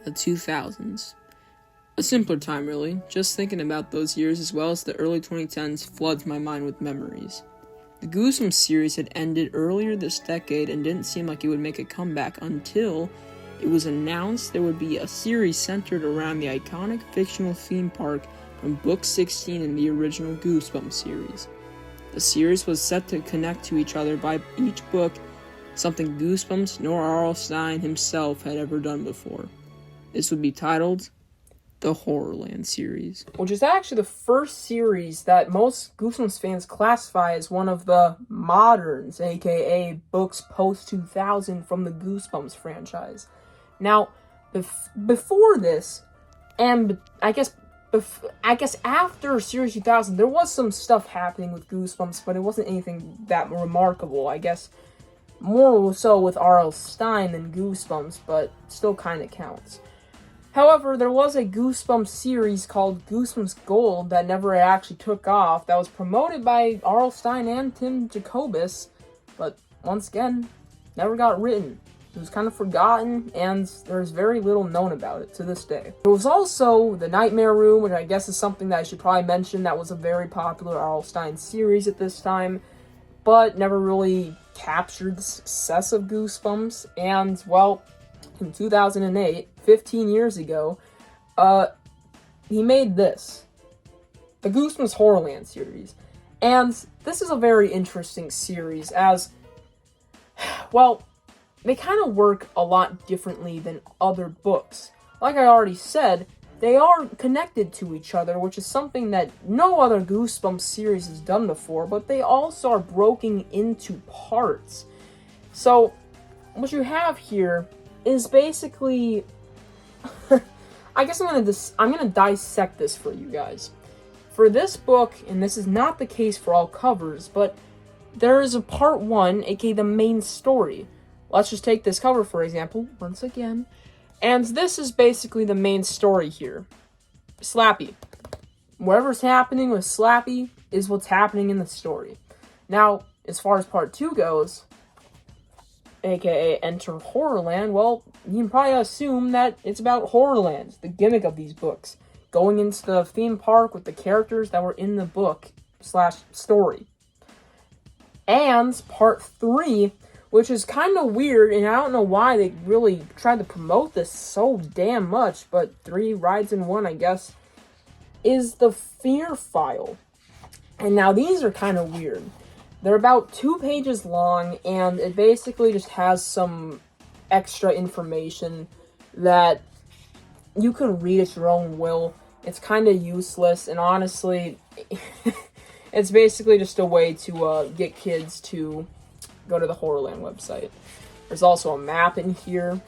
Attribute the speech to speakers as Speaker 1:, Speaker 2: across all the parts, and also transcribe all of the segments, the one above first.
Speaker 1: the 2000s. A simpler time, really. Just thinking about those years as well as the early 2010s floods my mind with memories. The Goosebumps series had ended earlier this decade and didn't seem like it would make a comeback until it was announced there would be a series centered around the iconic fictional theme park from Book 16 in the original Goosebumps series. The series was set to connect to each other by each book, something Goosebumps nor R.L. Stine himself had ever done before. This would be titled the HorrorLand series, which is actually the first series that most Goosebumps fans classify as one of the moderns, aka books post-2000 from the Goosebumps franchise. Now, before this, and I guess after Series 2000, there was some stuff happening with Goosebumps, but it wasn't anything that remarkable. I guess more so with R.L. Stine than Goosebumps, but still kind of counts. However, there was a Goosebumps series called Goosebumps Gold that never actually took off, that was promoted by R.L. Stine and Tim Jacobus, but once again, never got written. It was kind of forgotten, and there's very little known about it to this day. There was also The Nightmare Room, which I guess is something that I should probably mention. That was a very popular R.L. Stine series at this time, but never really captured the success of Goosebumps. And, well, in 2008, 15 years ago, he made this, the Goosebumps HorrorLand series. And this is a very interesting series as, well, they kind of work a lot differently than other books. Like I already said, they are connected to each other, which is something that no other Goosebumps series has done before, but they also are broken into parts. So, what you have here is basically, I guess I'm gonna dissect this for you guys. For this book, and this is not the case for all covers, but there is a part 1, aka the main story. Let's just take this cover, for example, once again. And this is basically the main story here. Slappy. Whatever's happening with Slappy is what's happening in the story. Now, as far as part 2 goes, aka Enter Horrorland, well, you can probably assume that it's about Horrorland, the gimmick of these books. Going into the theme park with the characters that were in the book / story. And part 3, which is kind of weird, and I don't know why they really tried to promote this so damn much, but 3 rides in 1, I guess, is the Fear File. And now these are kind of weird. They're about 2 pages long, and it basically just has some extra information that you can read at your own will. It's kind of useless, and honestly, it's basically just a way to get kids to go to the HorrorLand website. There's also a map in here,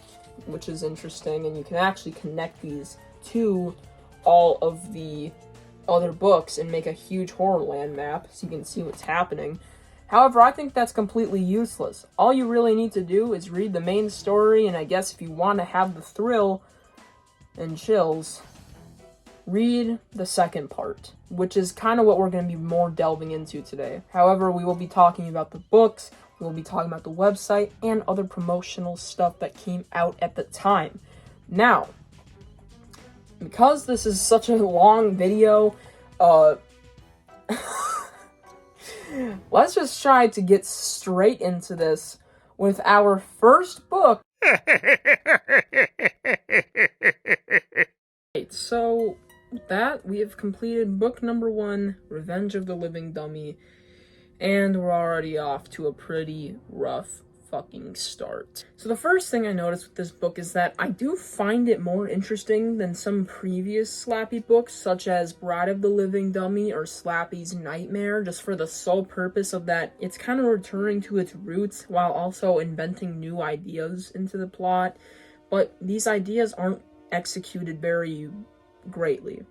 Speaker 1: which is interesting, and you can actually connect these to all of the other books and make a huge HorrorLand map so you can see what's happening. However, I think that's completely useless. All you really need to do is read the main story, and I guess if you want to have the thrill and chills, read the second part, which is kind of what we're going to be more delving into today. However, we will be talking about the books, we will be talking about the website, and other promotional stuff that came out at the time. Now, because this is such a long video, let's just try to get straight into this with our first book. So, with that, we have completed book number 1, Revenge of the Living Dummy, and we're already off to a pretty rough fucking start. So the first thing I noticed with this book is that I do find it more interesting than some previous Slappy books, such as Bride of the Living Dummy or Slappy's Nightmare, just for the sole purpose of that it's kind of returning to its roots while also inventing new ideas into the plot, but these ideas aren't executed very greatly.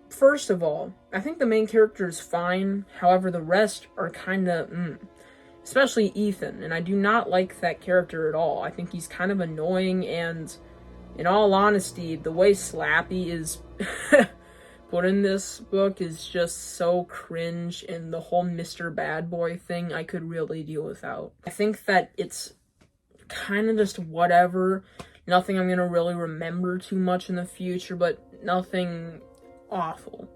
Speaker 1: First of all, I think the main character is fine, however the rest are kinda especially Ethan, and I do not like that character at all. I think he's kind of annoying, and in all honesty, the way Slappy is put in this book is just so cringe, and the whole Mr. Bad Boy thing I could really deal without. I think that it's kind of just whatever. Nothing I'm gonna really remember too much in the future, but nothing awful.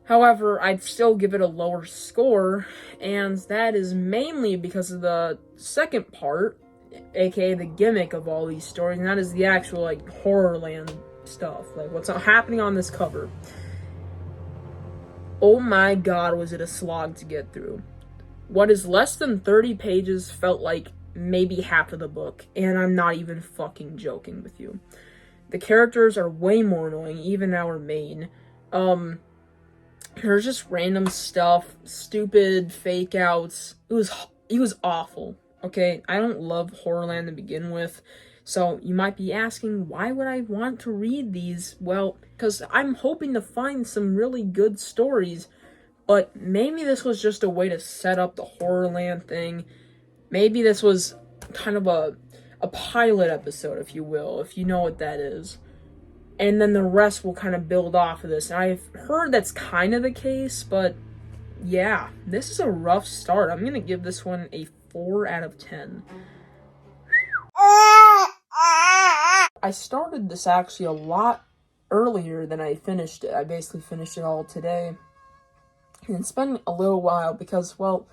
Speaker 1: However, I'd still give it a lower score, and that is mainly because of the second part, aka the gimmick of all these stories, and that is the actual, like, HorrorLand stuff, like, what's happening on this cover. Oh my god, was it a slog to get through. What is less than 30 pages felt like maybe half of the book, and I'm not even fucking joking with you. The characters are way more annoying, even our main. There's just random stuff, stupid fake outs. It was awful. Okay, I don't love HorrorLand to begin with, so you might be asking, why would I want to read these? Well, because I'm hoping to find some really good stories, but maybe this was just a way to set up the HorrorLand thing. Maybe this was kind of a pilot episode, if you will, if you know what that is. And then the rest will kind of build off of this. And I've heard that's kind of the case, but yeah, this is a rough start. I'm going to give this one a 4 out of 10. I started this actually a lot earlier than I finished it. I basically finished it all today. And it's been a little while because, well,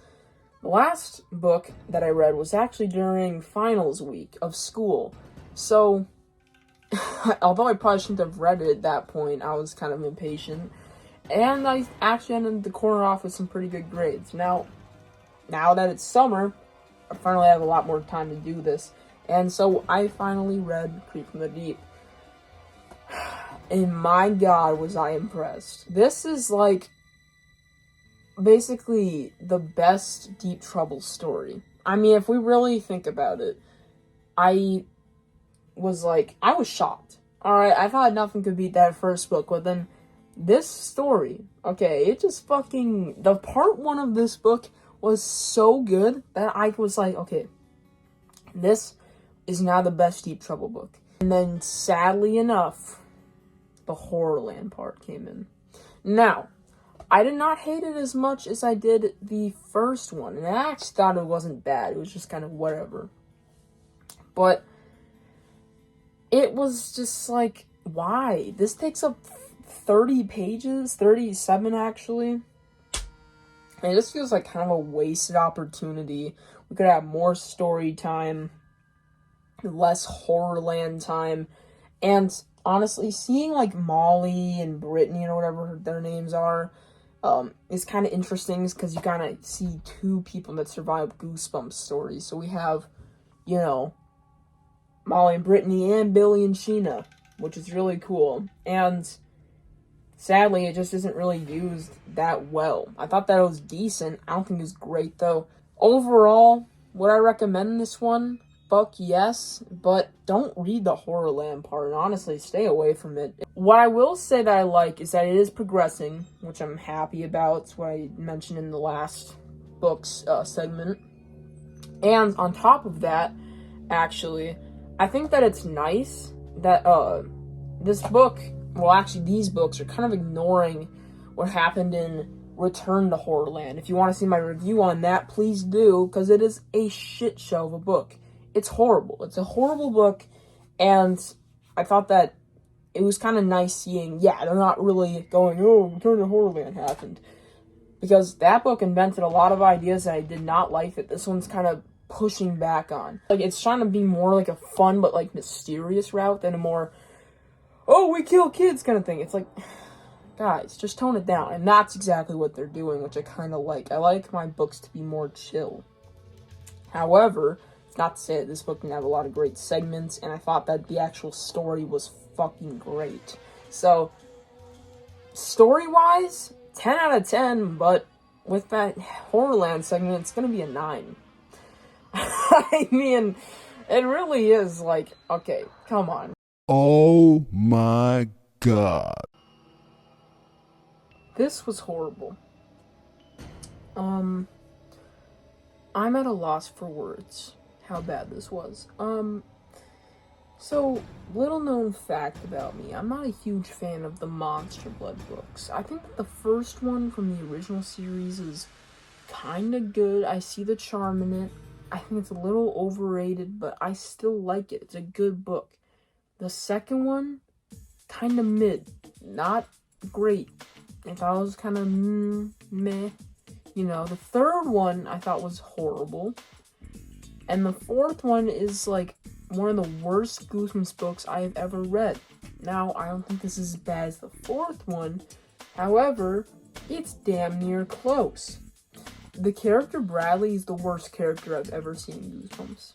Speaker 1: the last book that I read was actually during finals week of school. So, although I probably shouldn't have read it at that point, I was kind of impatient. And I actually ended the corner off with some pretty good grades. Now that it's summer, I finally have a lot more time to do this. And so I finally read Creep from the Deep. And my god, was I impressed. This is like basically the best Deep Trouble story. I mean, if we really think about it, I was shocked. Alright, I thought nothing could beat that first book, but then this story, okay, it just fucking, the part 1 of this book was so good that I was like, okay, this is now the best Deep Trouble book. And then, sadly enough, the HorrorLand part came in. Now, I did not hate it as much as I did the first one, and I actually thought it wasn't bad. It was just kind of whatever. But it was just like, why? This takes up 30 pages, 37 actually. And it just feels like kind of a wasted opportunity. We could have more story time, less HorrorLand time, and honestly, seeing like Molly and Brittany or whatever their names are, is kind of interesting because you kind of see 2 people that survived Goosebumps stories. So we have, you know, Molly and Brittany and Billy and Sheena, which is really cool. And sadly, it just isn't really used that well. I thought that it was decent. I don't think it was great, though. Overall, would I recommend this one? Fuck yes, but don't read the HorrorLand part, and honestly, stay away from it. What I will say that I like is that it is progressing, which I'm happy about. It's what I mentioned in the last book's segment. And on top of that, actually, I think that it's nice that this book, well, actually, these books are kind of ignoring what happened in Return to HorrorLand. If you want to see my review on that, please do, because it is a shit show of a book. It's horrible. It's a horrible book, and I thought that it was kind of nice seeing, yeah, they're not really going, oh, Return to HorrorLand happened. Because that book invented a lot of ideas that I did not like that this one's kind of pushing back on. Like, it's trying to be more like a fun but, like, mysterious route than a more, oh, we kill kids kind of thing. It's like, guys, just tone it down. And that's exactly what they're doing, which I kind of like. I like my books to be more chill. However, not to say that this book didn't have a lot of great segments, and I thought that the actual story was fucking great. So, story-wise, 10 out of 10, but with that HorrorLand segment, it's gonna be a 9. I mean, it really is like, okay, come on.
Speaker 2: Oh my god.
Speaker 1: This was horrible. I'm at a loss for words how bad this was. So, little known fact about me, I'm not a huge fan of the Monster Blood books. I think that the first one from the original series is kinda good. I see the charm in it. I think it's a little overrated, but I still like it. It's a good book. The second one, kind of mid. Not great. I thought it was kind of meh. You know, the third one I thought was horrible. And the fourth one is like one of the worst Goosebumps books I have ever read. Now, I don't think this is as bad as the fourth one. However, it's damn near close. The character Bradley is the worst character I've ever seen in Goosebumps.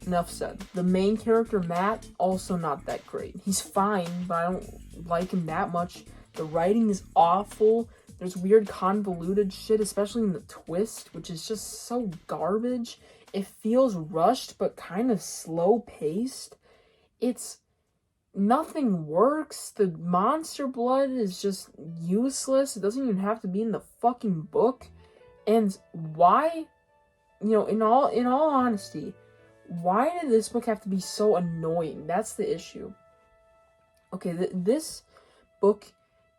Speaker 1: Enough said. The main character, Matt, also not that great. He's fine, but I don't like him that much. The writing is awful. There's weird convoluted shit, especially in the twist, which is just so garbage. It feels rushed, but kind of slow-paced. Nothing works. The monster blood is just useless. It doesn't even have to be in the fucking book. And why, in all honesty, why did this book have to be so annoying? That's the issue. Okay, this book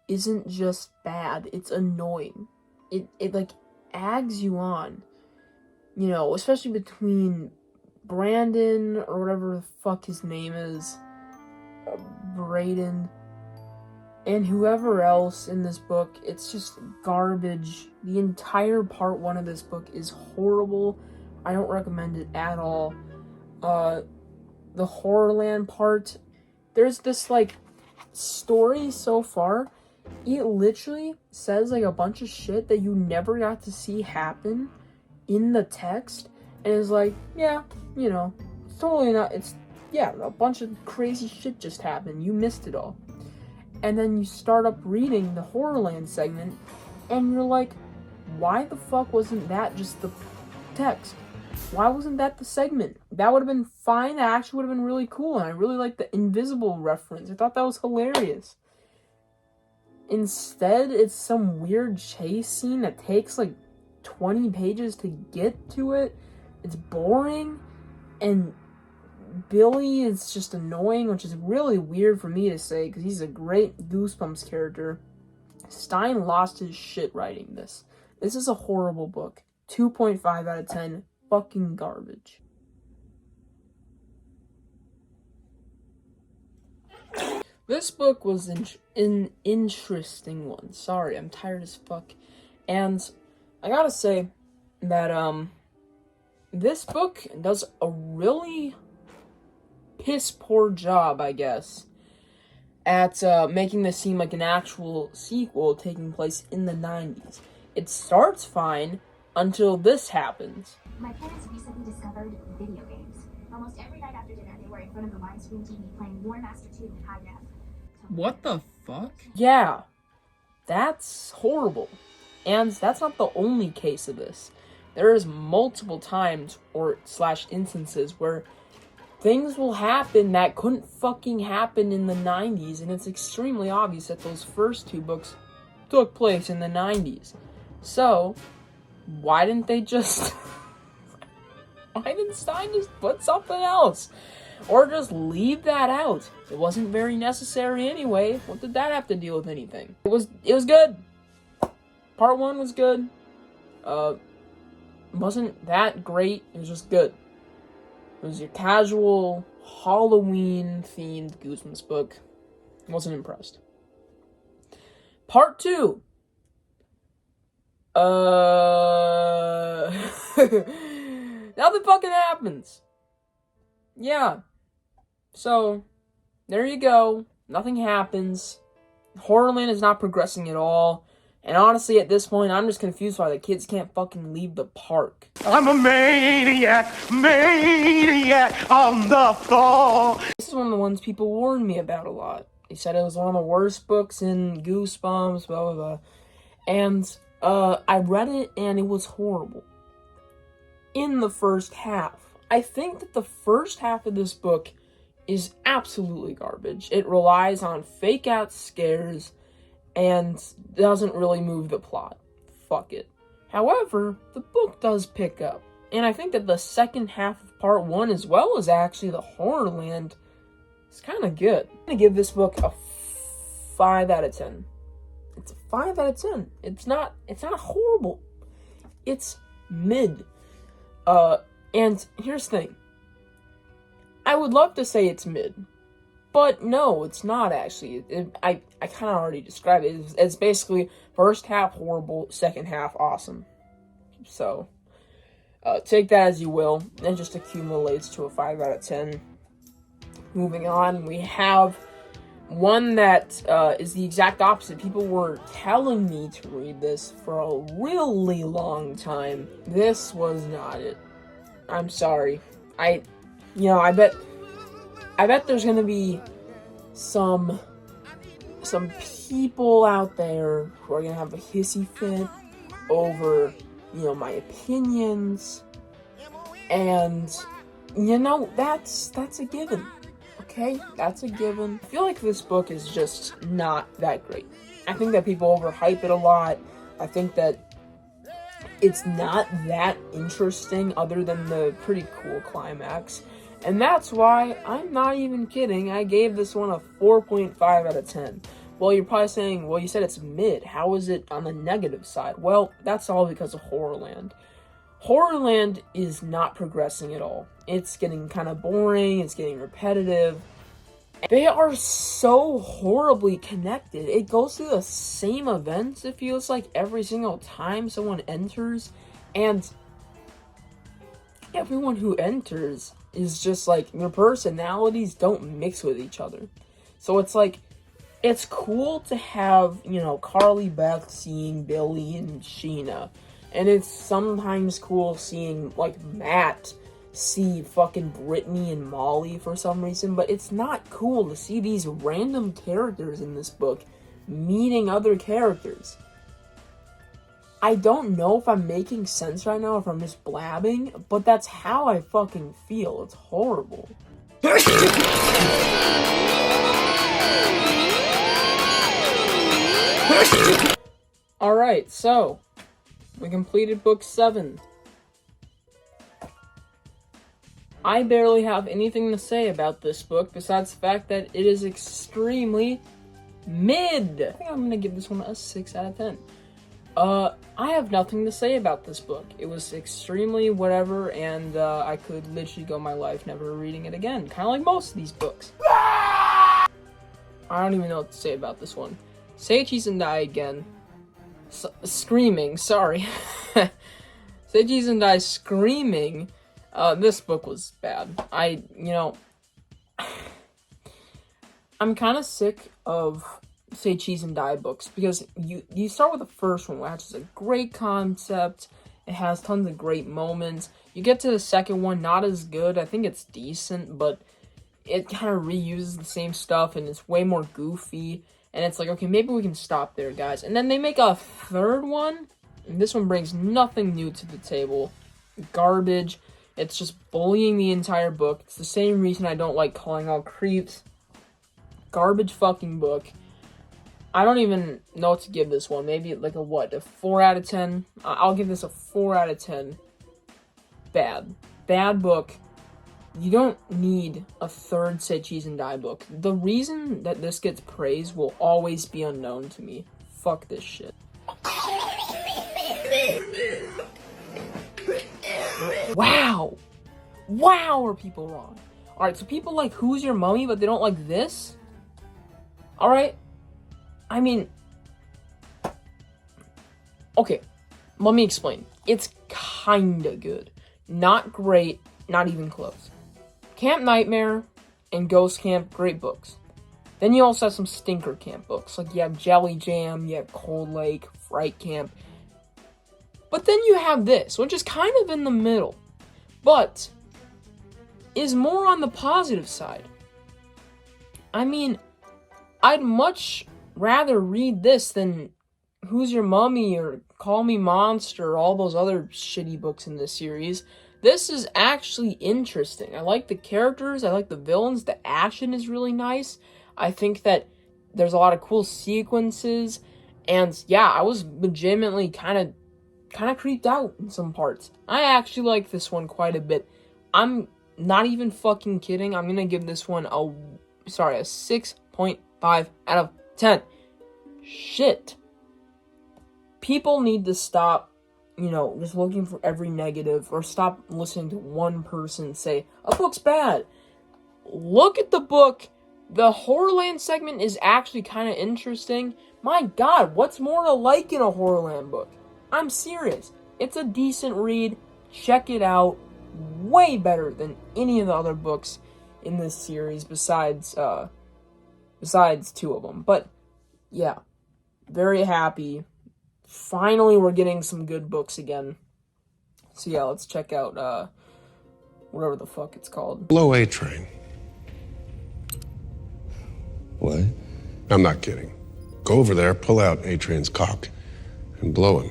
Speaker 1: isn't just bad, it's annoying. It like aggs you on. Especially between Brandon or whatever the fuck his name is, Braden, and whoever else in this book. It's just garbage. The entire part 1 of this book is horrible. I don't recommend it at all. The HorrorLand part, there's this like story so far. It literally says like a bunch of shit that you never got to see happen in the text, and it's like, yeah, it's totally not, a bunch of crazy shit just happened, you missed it all. And then you start up reading the HorrorLand segment, and you're like, why the fuck wasn't that just the text? Why wasn't that the segment? That would have been fine. That actually would have been really cool, and I really liked the invisible reference. I thought that was hilarious. Instead, it's some weird chase scene that takes like 20 pages to get to it. It's boring, and Billy is just annoying, which is really weird for me to say, because he's a great Goosebumps character. Stein lost his shit writing this. This is a horrible book. 2.5 out of 10. Fucking garbage. This book was an interesting one. Sorry, I'm tired as fuck. And I gotta say that, this book does a really piss poor job, I guess, at making this seem like an actual sequel taking place in the 90s. It starts fine until this happens.
Speaker 3: My parents recently discovered video games. Almost every night after dinner, they were in front of the widescreen TV playing War Master 2 in high def.
Speaker 1: What the fuck? Yeah, that's horrible. And that's not the only case of this. There is multiple times / instances where things will happen that couldn't fucking happen in the 90s, and it's extremely obvious that those first 2 books took place in the 90s. So, why didn't they just... why didn't Stein just put something else? Or just leave that out? It wasn't very necessary anyway. What did that have to deal with anything? It was good. Part 1 was good. Wasn't that great. It was just good. It was your casual Halloween-themed Goosebumps book. Wasn't impressed. Part 2. Nothing fucking happens. Yeah. So, there you go. Nothing happens. HorrorLand is not progressing at all. And honestly, at this point, I'm just confused why the kids can't fucking leave the park.
Speaker 4: I'm a maniac on the floor.
Speaker 1: This is one of the ones people warned me about a lot. They said it was one of the worst books in Goosebumps, blah, blah, blah. And, I read it, and it was horrible. In the first half. I think that the first half of this book is absolutely garbage. It relies on fake-out scares and doesn't really move the plot. Fuck it. However, the book does pick up. And I think that the second half of part 1, as well as actually the HorrorLand, is kind of good. I'm going to give this book a 5 out of 10. It's a 5 out of 10. It's not horrible. It's mid. And here's the thing. I would love to say it's mid, but no, it's not actually. I kind of already described it. It's basically first half horrible, second half awesome. So, take that as you will. It just accumulates to a 5 out of 10. Moving on, we have one that is the exact opposite. People were telling me to read this for a really long time. This was not it. I'm sorry. I bet there's gonna be some people out there who are gonna have a hissy fit over, my opinions, and that's a given. Okay, that's a given. I feel like this book is just not that great. I think that people overhype it a lot. I think that it's not that interesting other than the pretty cool climax. And that's why, I'm not even kidding, I gave this one a 4.5 out of 10. Well, you're probably saying, well, you said it's mid. How is it on the negative side? Well, that's all because of HorrorLand. HorrorLand is not progressing at all. It's getting kind of boring, it's getting repetitive. They are so horribly connected. It goes through the same events, it feels like, every single time someone enters. And everyone who enters is just like, their personalities don't mix with each other. So it's like, it's cool to have, Carly Beth seeing Billy and Sheena. And it's sometimes cool seeing, like, Matt see fucking Brittany and Molly for some reason. But it's not cool to see these random characters in this book meeting other characters. I don't know if I'm making sense right now, if I'm just blabbing, but that's how I fucking feel. It's horrible. Alright, so we completed book 7. I barely have anything to say about this book besides the fact that it is extremely mid. I think I'm gonna give this one a 6 out of 10. I have nothing to say about this book. It was extremely whatever, and I could literally go my life never reading it again. Kind of like most of these books. I don't even know what to say about this one. Say cheese and die again. Screaming, sorry. Say cheese and die screaming. This book was bad. I'm kind of sick of Say Cheese and Die books, because you start with the first one, which is a great concept. It has tons of great moments. You get to the second one, not as good. I think it's decent, but it kind of reuses the same stuff, and it's way more goofy. And it's like, okay, maybe we can stop there, guys. And then they make a third one, and this one brings nothing new to the table. Garbage. It's just bullying the entire book. It's the same reason I don't like Calling All Creeps. Garbage fucking book. I don't even know what to give this one. Maybe like a 4 out of 10? I'll give this a 4 out of 10. Bad. Bad book. You don't need a third Say Cheese and Die book. The reason that this gets praised will always be unknown to me. Fuck this shit. Wow! Wow, are people wrong? Alright, so people like Who's Your Mummy, but they don't like this? Alright? I mean... Okay, let me explain. It's kinda good. Not great, not even close. Camp Nightmare and Ghost Camp, great books. Then you also have some stinker camp books. Like you have Jelly Jam, you have Cold Lake, Fright Camp. But then you have this, which is kind of in the middle. But is more on the positive side. I mean, I'd much rather read this than Who's Your Mummy or Call Me Monster or all those other shitty books in this series. This is actually interesting. I like the characters, I like the villains, the action is really nice. I think that there's a lot of cool sequences, and yeah, I was legitimately kind of creeped out in some parts. I actually like this one quite a bit. I'm not even fucking kidding. I'm gonna give this one a 6.5 out of 10. Shit. People need to stop just looking for every negative, or stop listening to one person say, a book's bad. Look at the book. The HorrorLand segment is actually kind of interesting. My god, what's more to like in a HorrorLand book? I'm serious. It's a decent read. Check it out. Way better than any of the other books in this series besides two of them. But yeah, very happy. Finally, we're getting some good books again. So yeah, let's check out whatever the fuck it's called.
Speaker 5: Blow A Train.
Speaker 2: What?
Speaker 5: I'm not kidding. Go over there, pull out A Train's cock, and blow him.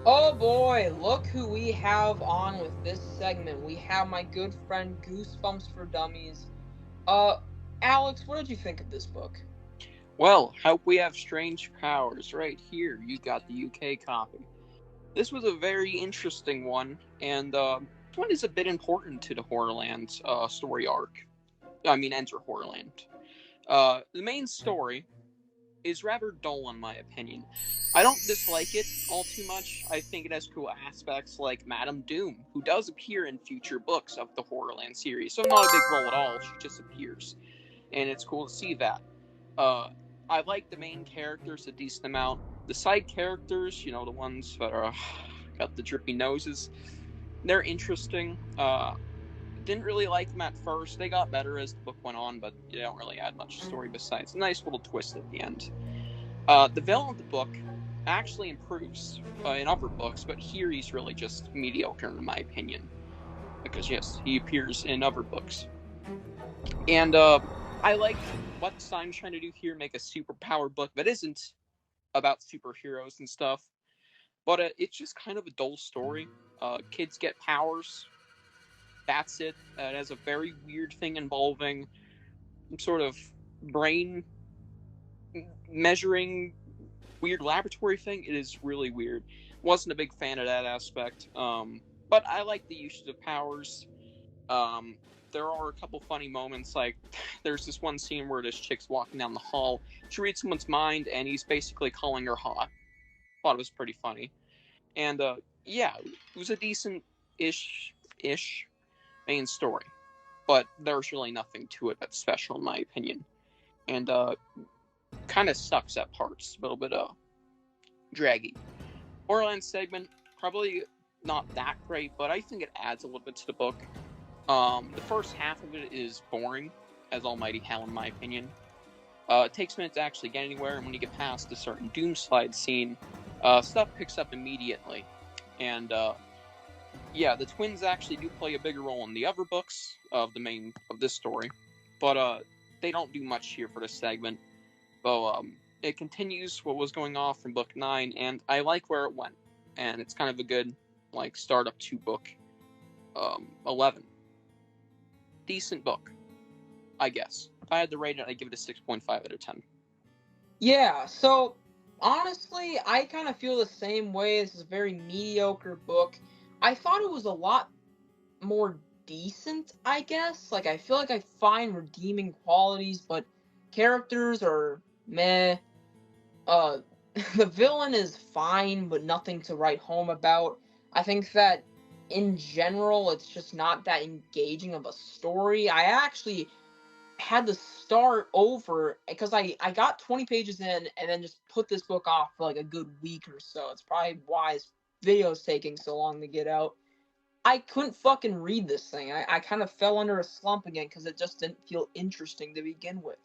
Speaker 1: Oh boy, look who we have on with this segment. We have my good friend Goosebumps for Dummies. Alex, what did you think of this book?
Speaker 6: Well, hope we have strange powers. Right here, you got the UK copy. This was a very interesting one, and this one is a bit important to the HorrorLand story arc. Enter HorrorLand. The main story is rather dull in my opinion. I don't dislike it all too much. I think it has cool aspects like Madame Doom, who does appear in future books of the HorrorLand series, so not a big role at all, she just appears. And it's cool to see that. I like the main characters a decent amount. The side characters, the ones that are got the drippy noses, they're interesting. Didn't really like them at first. They got better as the book went on, but they don't really add much story besides a nice little twist at the end. The villain of the book actually improves in other books, but here he's really just mediocre in my opinion. Because yes, he appears in other books. And I like what Stein's trying to do here, make a superpower book that isn't about superheroes and stuff. But it's just kind of a dull story. Kids get powers. That's it. It has a very weird thing involving some sort of brain measuring weird laboratory thing. It is really weird. Wasn't a big fan of that aspect. But I like the use of powers. There are a couple funny moments, like there's this one scene where this chick's walking down the hall. She reads someone's mind, and he's basically calling her hot. Thought it was pretty funny. And yeah, it was a decent-ish main story. But there's really nothing to it that's special in my opinion. And kind of sucks at parts. A little bit draggy. HorrorLand segment, probably not that great, but I think it adds a little bit to the book. The first half of it is boring as almighty hell in my opinion. It takes a minute to actually get anywhere, and when you get past a certain doomslide scene, stuff picks up immediately. And yeah, the twins actually do play a bigger role in the other books of this story, but they don't do much here for this segment. Though it continues what was going off from book 9, and I like where it went. And it's kind of a good startup to book 11. Decent book, I guess. If I had to rate it, I'd give it a 6.5 out of 10.
Speaker 1: Yeah, so honestly, I kind of feel the same way. This is a very mediocre book. I thought it was a lot more decent, I guess. I feel like I find redeeming qualities, but characters are meh. The villain is fine, but nothing to write home about. I think that in general, it's just not that engaging of a story. I actually had to start over because I got 20 pages in and then just put this book off for a good week or so. It's probably why this video's taking so long to get out. I couldn't fucking read this thing. I kind of fell under a slump again because it just didn't feel interesting to begin with.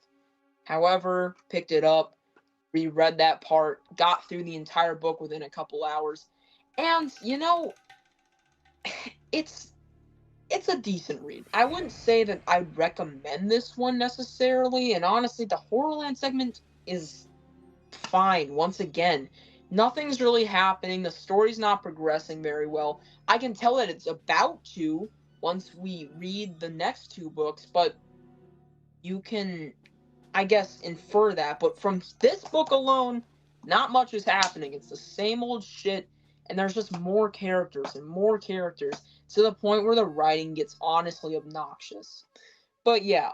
Speaker 1: However, picked it up, reread that part, got through the entire book within a couple hours, and it's a decent read. I wouldn't say that I'd recommend this one necessarily, and honestly, the HorrorLand segment is fine. Once again, nothing's really happening. The story's not progressing very well. I can tell that it's about to once we read the next two books, but you can, I guess, infer that. But from this book alone, not much is happening. It's the same old shit, and there's just more characters and more characters to the point where the writing gets honestly obnoxious. But yeah,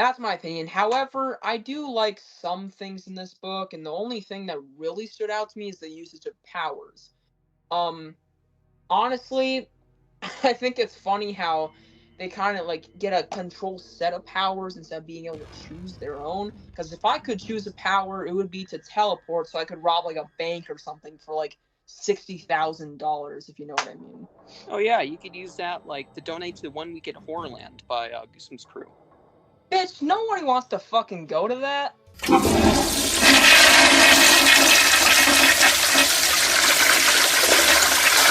Speaker 1: That's my opinion. However, I do like some things in this book, and the only thing that really stood out to me is the usage of powers. Honestly, I think it's funny how they kind of like get a control set of powers instead of being able to choose their own. Because if I could choose a power, it would be to teleport, so I could rob like a bank or something for like $60,000, if you know what I mean.
Speaker 6: Oh yeah, you could use that like to donate to the 1 week at HorrorLand by Goosebumps crew.
Speaker 1: Bitch, nobody wants to fucking go to that.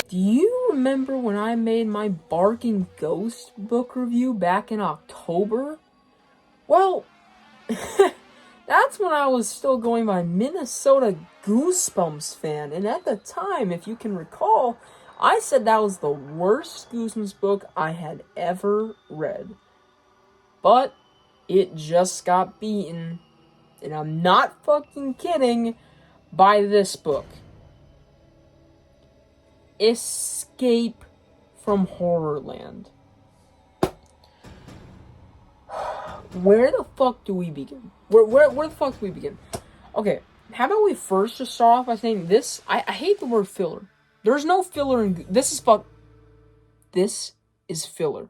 Speaker 1: Do you remember when I made my Barking Ghost book review back in October? Well, that's when I was still going by Minnesota Goosebumps fan, and at the time, if you can recall, I said that was the worst Goosebumps book I had ever read. But it just got beaten, and I'm not fucking kidding, by this book. Escape from HorrorLand. Where the fuck do we begin? Where the fuck do we begin? Okay, how about we first just start off by saying this? I hate the word filler. There's no filler in... This is filler.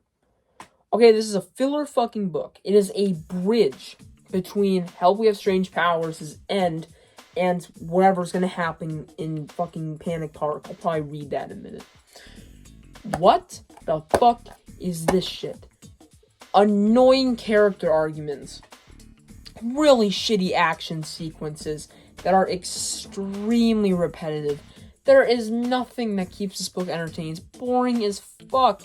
Speaker 1: Okay, this is a filler fucking book. It is a bridge between Help We Have Strange Powers' end and whatever's gonna happen in fucking Panic Park. I'll probably read that in a minute. What the fuck is this shit? Annoying character arguments. Really shitty action sequences that are extremely repetitive. There is nothing that keeps this book entertaining. It's boring as fuck.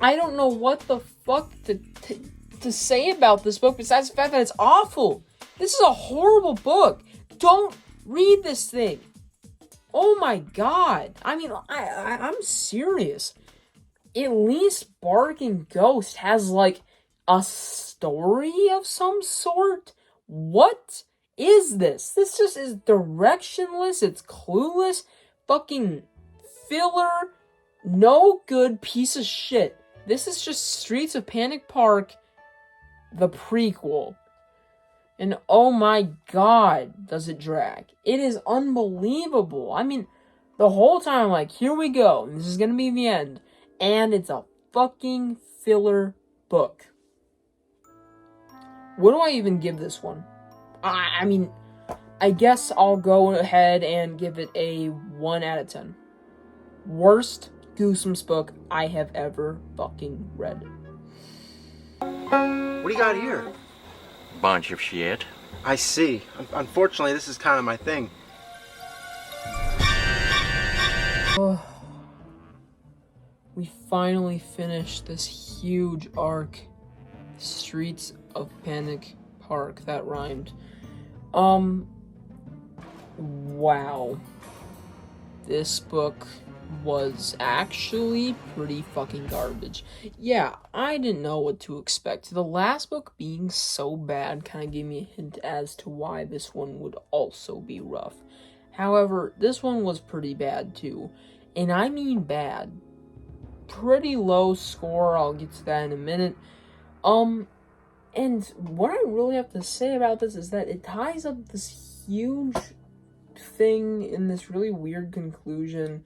Speaker 1: I don't know what the fuck to say about this book besides the fact that it's awful. This is a horrible book. Don't read this thing. Oh my god. I mean, I'm serious. At least Barking Ghost has, like, a story of some sort? What is this? This just is directionless. It's clueless. Fucking filler. No good piece of shit. This is just Streets of Panic Park, the prequel. And oh my god, does it drag. It is unbelievable. I mean, the whole time I'm like, here we go. This is gonna be the end. And it's a fucking filler book. What do I even give this one? I mean, I guess I'll go ahead and give it a 1 out of 10. Worst Goosebumps book I have ever fucking read.
Speaker 7: What do you got here?
Speaker 8: Bunch of shit.
Speaker 7: I see. Unfortunately, this is kind of my thing.
Speaker 1: We finally finished this huge arc. Streets of Panic Park. That rhymed. Wow. This book was actually pretty fucking garbage. Yeah, I didn't know what to expect. The last book being so bad kind of gave me a hint as to why this one would also be rough. However, this one was pretty bad too. And I mean bad. Pretty low score, I'll get to that in a minute. And what I really have to say about this is that it ties up this huge thing in this really weird conclusion.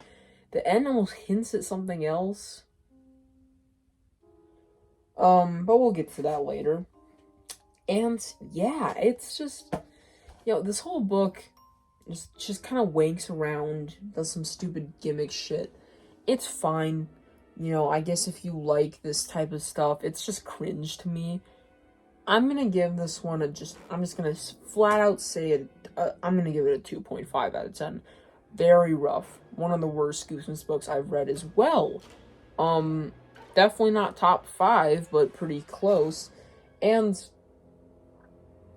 Speaker 1: The end almost hints at something else. But we'll get to that later. And yeah, it's just, this whole book just kind of wanks around, does some stupid gimmick shit. It's fine. I guess if you like this type of stuff, it's just cringe to me. I'm gonna give this one I'm just gonna flat out say it, I'm gonna give it a 2.5 out of 10. Very rough. One of the worst Goosebumps books I've read as well. Definitely not top 5, but pretty close. And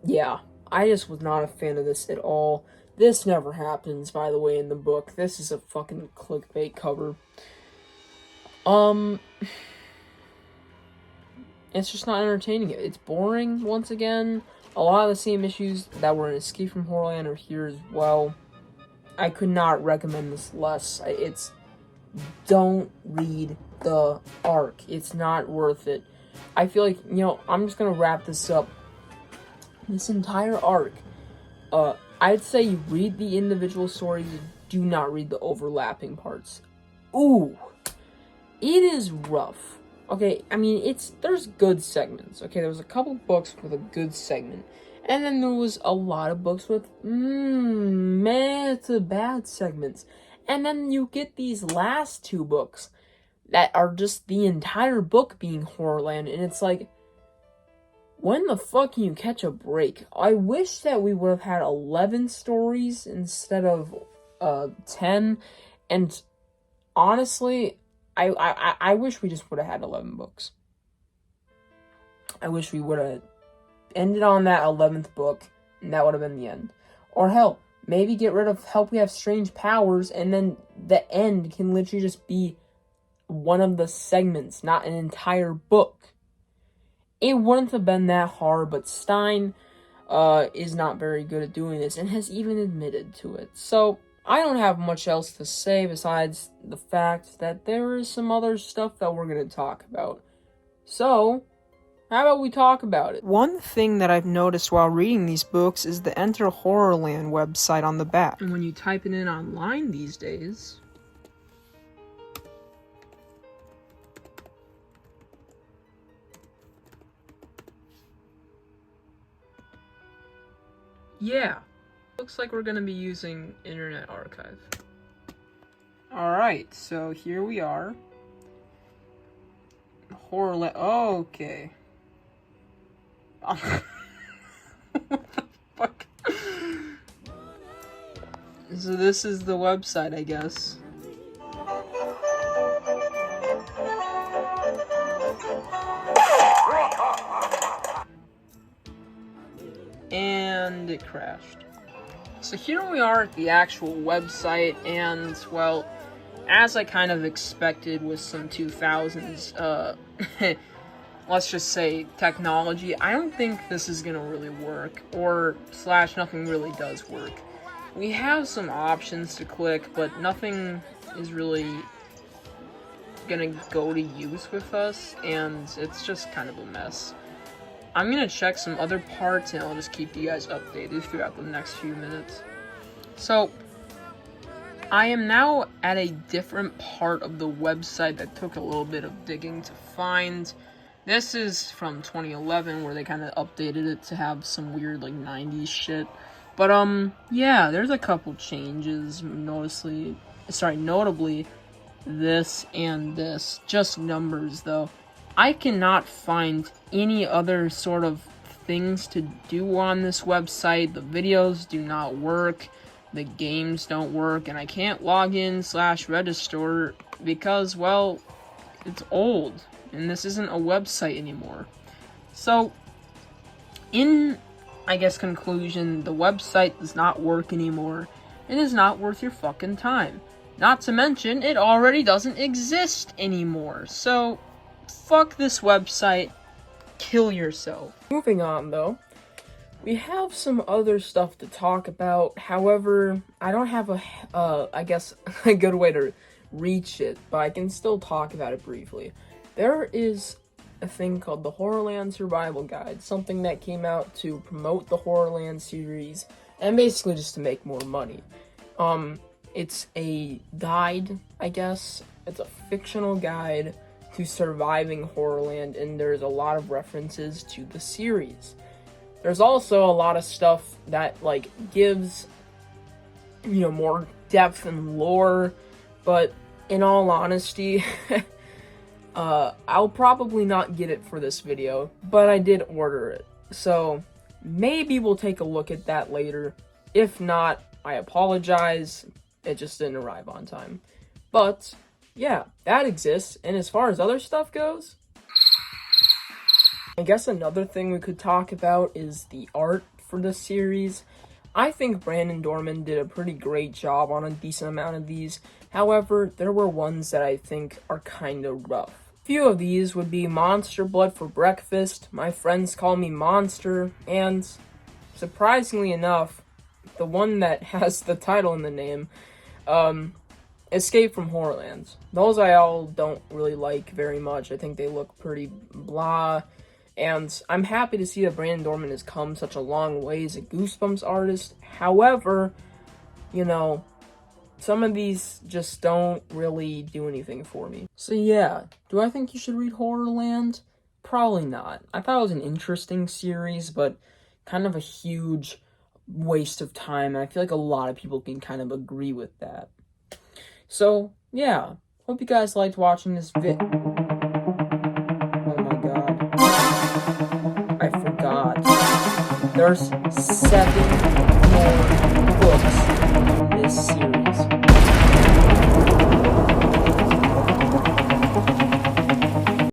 Speaker 1: yeah, I just was not a fan of this at all. This never happens, by the way, in the book. This is a fucking clickbait cover. It's just not entertaining. It's boring, once again. A lot of the same issues that were in Escape from HorrorLand are here as well. I could not recommend this less. Don't read the arc. It's not worth it. I feel like, I'm just gonna wrap this up This entire arc, I'd say you read the individual stories, do not read the overlapping parts. Ooh, it is rough. Okay, I mean, there's good segments. Okay, there was a couple books with a good segment. And then there was a lot of books with, meh to bad segments. And then you get these last two books that are just the entire book being HorrorLand. And it's like, when the fuck can you catch a break? I wish that we would have had 11 stories instead of 10. And honestly, I wish we just would have had 11 books. I wish we would have ended on that 11th book, and that would have been the end. Or hell, maybe get rid of Help We Have Strange Powers, and then the end can literally just be one of the segments, not an entire book. It wouldn't have been that hard, but Stein is not very good at doing this, and has even admitted to it. So, I don't have much else to say besides the fact that there is some other stuff that we're going to talk about. So, how about we talk about it? One thing that I've noticed while reading these books is the Enter HorrorLand website on the back. And when you type it in online these days, yeah, looks like we're going to be using Internet Archive. Alright, so here we are. HorrorLand. Oh, okay. What the fuck? So this is the website, I guess. And it crashed. So here we are at the actual website, and, well, as I kind of expected with some 2000s, let's just say technology, I don't think this is gonna really work, or / nothing really does work. We have some options to click, but nothing is really gonna go to use with us, and it's just kind of a mess. I'm gonna check some other parts, and I'll just keep you guys updated throughout the next few minutes. So, I am now at a different part of the website that took a little bit of digging to find. This is from 2011, where they kind of updated it to have some weird, like, 90s shit. But, yeah, there's a couple changes, notably this and this. Just numbers, though. I cannot find any other sort of things to do on this website. The videos do not work, the games don't work, and I can't log in / register because, well, it's old, and this isn't a website anymore. So, in, I guess, conclusion, the website does not work anymore. It is not worth your fucking time. Not to mention, it already doesn't exist anymore. So, fuck this website. Kill yourself. Moving on, though. We have some other stuff to talk about. However, I don't have I guess, a good way to reach it, but I can still talk about it briefly. There is a thing called the HorrorLand Survival Guide, something that came out to promote the HorrorLand series, and basically just to make more money. It's a guide, I guess. It's a fictional guide to surviving HorrorLand, and there's a lot of references to the series. There's also a lot of stuff that, like, gives, more depth and lore, but in all honesty, I'll probably not get it for this video, but I did order it, so maybe we'll take a look at that later. If not, I apologize, it just didn't arrive on time. But yeah, that exists, and as far as other stuff goes, I guess another thing we could talk about is the art for the series. I think Brandon Dorman did a pretty great job on a decent amount of these. However, there were ones that I think are kind of rough. A few of these would be Monster Blood for Breakfast, My Friends Call Me Monster, and, surprisingly enough, the one that has the title in the name, Escape from Horrorland. Those I all don't really like very much. I think they look pretty blah, And I'm happy to see that Brandon Dorman has come such a long way as a Goosebumps artist. However, you know, some of these just don't really do anything for me. So yeah, do I think you should read HorrorLand? Probably not. I thought it was an interesting series, but kind of a huge waste of time. And I feel like a lot of people can kind of agree with that. So yeah, hope you guys liked watching this vid. Oh my god. I forgot. There's 7 more books in this series.